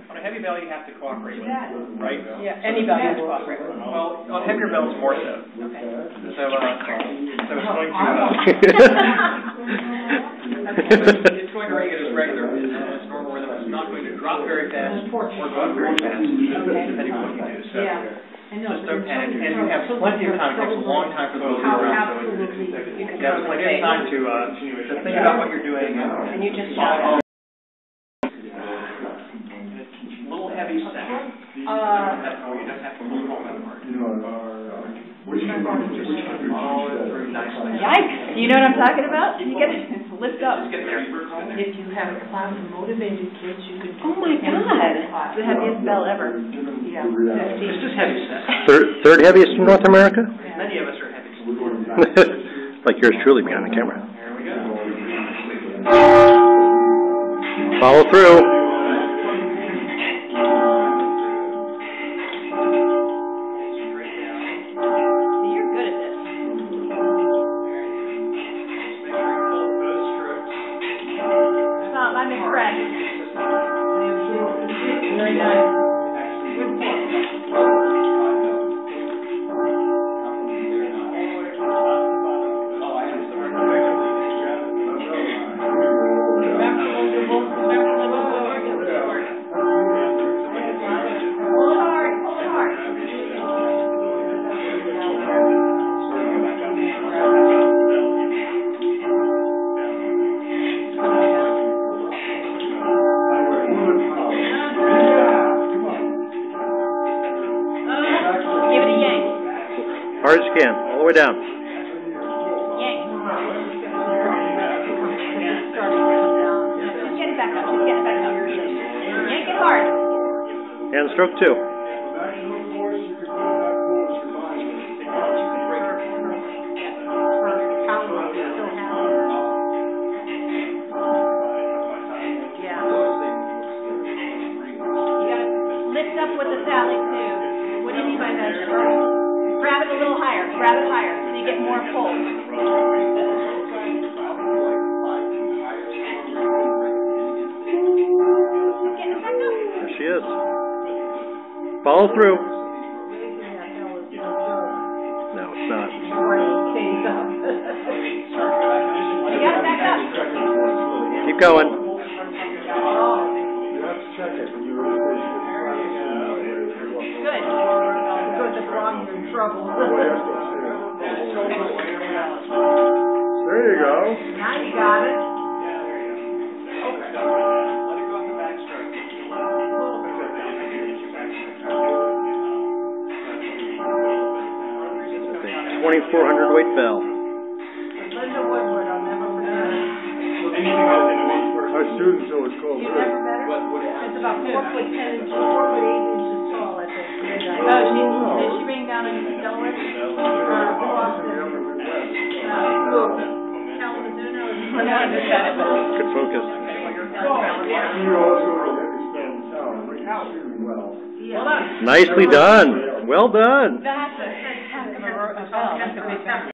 On a heavy bell, you have to cooperate with it, right? Yeah, any bell you have to cooperate with. Well, on heavier bells, more so. Okay. So it's going to ring at its regular, its normal rhythm. It's not going to drop very fast or go up very fast, depending on what you do. So just don't panic. And you have plenty of time. It takes a long time for the bells to go around. So you have plenty of time to think about what you're doing. And you just shot. Heavy set. You don't have to hold on that part. Yikes! You know what I'm talking about? You get lift up. Just get there. If you have a class of motivated kids, you could. Oh my God! It's the heaviest bell ever. Yeah. It's just heavy set. Third heaviest in North America? Many of us are heavy. Like yours truly behind the camera. There we go. Follow through. I'm impressed. Very nice. Good work. Hard as you can, all the way down. Yank. Just get it back up. Just get it back up. Yank it hard. And stroke 2. Yeah. You gotta lift up with the Sally too. What do you mean by that? Grab it a little higher. Grab it higher so you get more pull. There she is. Follow through. No, it's not. You got it back up. Keep going. Good. Because it's wrong, you're in trouble. There you go. Now you got it. Okay. Let it go on the back stroke. 2,400 weight bell. Linda Woodward, I'll never forget it. Our students always call You her. never met her? It's about 4'10" inches, 4'8" tall, I think. Did she bring down in Delaware? Boston. Good focus. She also spent town extremely well. Yeah. Nicely done. Well done. That's a heck of a bell. That's a big